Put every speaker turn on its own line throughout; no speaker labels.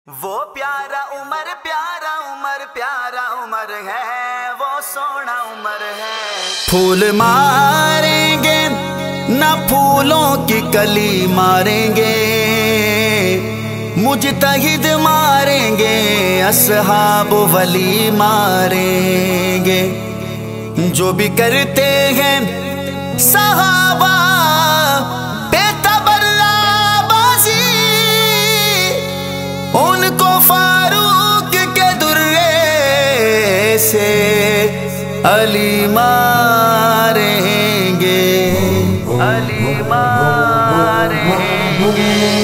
وہ प्यारा उमर है, वो सोना उमर है। फूल मारेंगे ना फूलों की कली मारेंगे, मुजतहिद मारेंगे, असहाब वली मारेंगे। जो भी करते हैं सहाबा बेतबर्राबाजी, उनको फारूक के दुर्रे से अली मारेंगे, अली मारेंगे।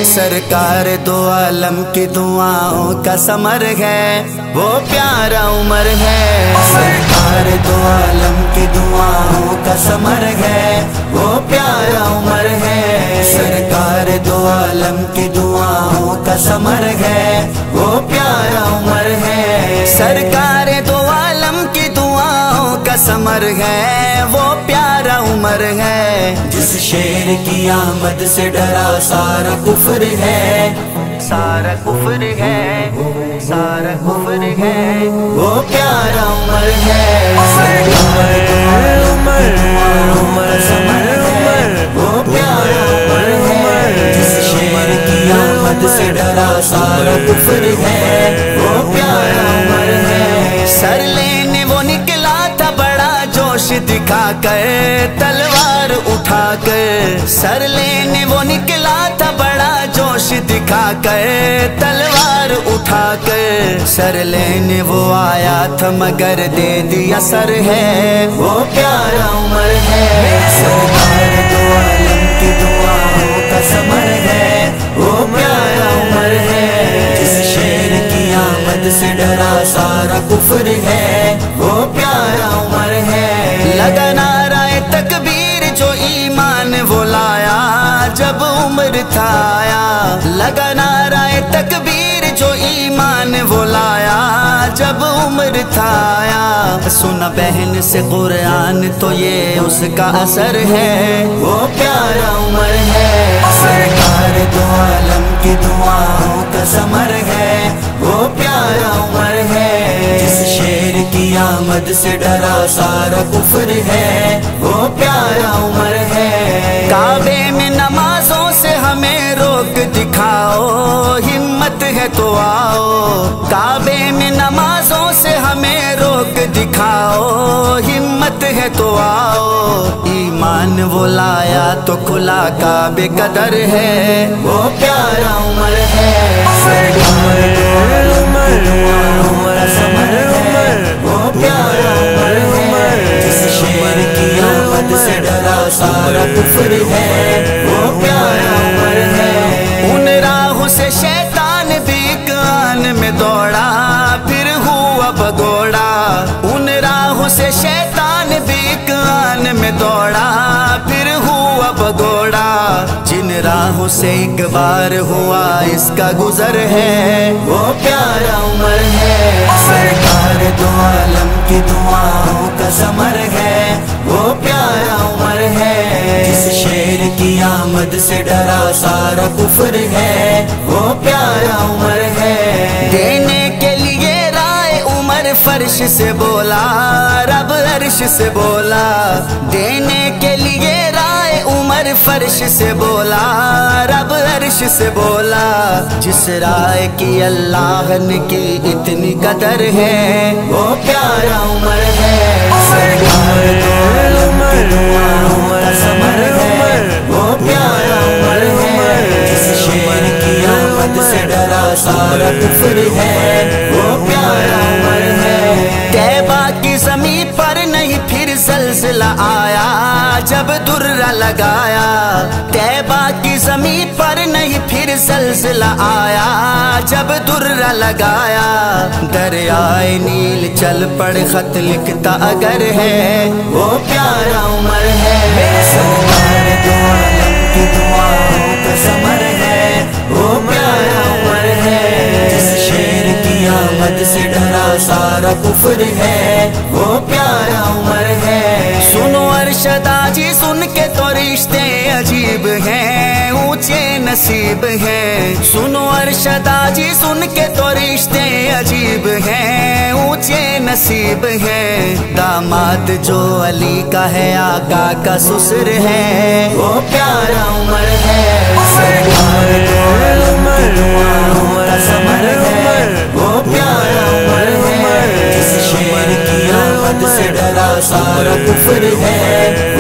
सरकार दो आलम की दुआओं का समर है, वो प्यारा उमर है। सरकार दो आलम की दुआओं का समर है, वो प्यारा उमर है। सरकार दो आलम की दुआओं का समर है, वो प्यारा उमर है। सरकार दो आलम की दुआओं का समर है, वो प्यारा उमर है। जिस शेर की आमद से डरा सारा कुफ्र है, सारा कुफ्र है, सारा कुफ्र है, वो प्यारा उमर है। सरकार दो आलम की दुआओं का समर है, वो प्यारा उमर है। जिस शेर की आमद से डरा सारा कुफ्र है, वो प्यारा उमर है। सर लेने वो निकला था बड़ा जोश दिखा कर, तलवार उठा कर। सर लेने वो निकला था बड़ा जोश दिखा कर, तलवार उठा कर। सर लेने वो आया था मगर दे दिया सर है, वो प्यारा उमर है। सरकार दो आलम की दुआओं का समर है, वो प्यारा उमर है। जिस शेर की आमद से डरा सारा कुफ्र है, वो प्यारा उमर है। लगा नाराए तकबीर जो ईमान वो लाया जब उम्र था आया। लगा नाराए तकबीर जो ईमान वो लाया जब उम्र था आया। सुना बहन से कुरान तो ये उसका असर है, वो प्यारा उमर है। सरकार दो आलम की दुआओं का समर है, वो प्यारा उमर है। जिस शेर की आमद से डरा सारा कुफ्र है, वो प्यारा उमर है। काबे में नमाजों से हमें रोक दिखाओ, हिम्मत है तो आओ। काबे में नमाजों से हमें रोक दिखाओ, हिम्मत है तो आओ। ईमान वो लाया तो खुला काबे का दर है, वो प्यारा उमर है। सरकार दो आलम की दुआओं का समर है, वो प्यारा उमर है। जिस शेर की आमद से डरा सारा कुफ्र है, वो प्यारा उमर है। उन राहों से शैतान भी कान में दौड़ा, फिर हुआ भगोड़ा। उन राहों से शैतान भी कान में दौड़ा, फिर हुआ भगोड़ा। जिन राहों से एक बार हुआ इसका गुजर है, वो प्यारा उमर है। सरकार दो आलम की दुआओं का समर है, वो प्यारा उमर है। जिस शेर की आमद से डरा सारा कुफ्र है, वो प्यारा उमर है। देने के लिए राय उमर फर्श से बोला, रब अर्श से बोला। देने के लिए राय उमर फर्श से बोला, रब अर्श से बोला। जिस राय की अल्लाह ने की इतनी कदर है, वो प्यारा उमर है। सरकार दो आलम की दुआओं का समर है, वो प्यारा उमर है। जिस शेर की आमद से डरा सारा कुफ्र है, वो प्यारा उमर है। तैबा की ज़मीं पर नहीं फिर ज़ल्ज़ला आया जब दुर्रा लगाया। तैबा की ज़मीं पर नहीं फिर ज़ल्ज़ला आया जब दुर्रा लगाया। दरियाए नील चल पड़ खत लिखता अगर है, वो प्यारा उमर है। सरकार दो आलम की दुआओं का समर है, वो प्यारा उमर है। जिस शेर की आमद से डरा सारा कुफ्र है, वो प्यारा उमर है। सुनो अरशदा जी सुन के तो रिश्ते अजीब हैं, ऊंचे नसीब हैं। सुनो अरशदा जी सुन के तो तालिब है, दामाद जो अली का है आका का ससुर है, वो प्यारा उमर है। सरकार दो आलम की दुआओं का समर है, वो प्यारा उमर है। जिस शेर की आमद से डरा सारा कुफ्र है,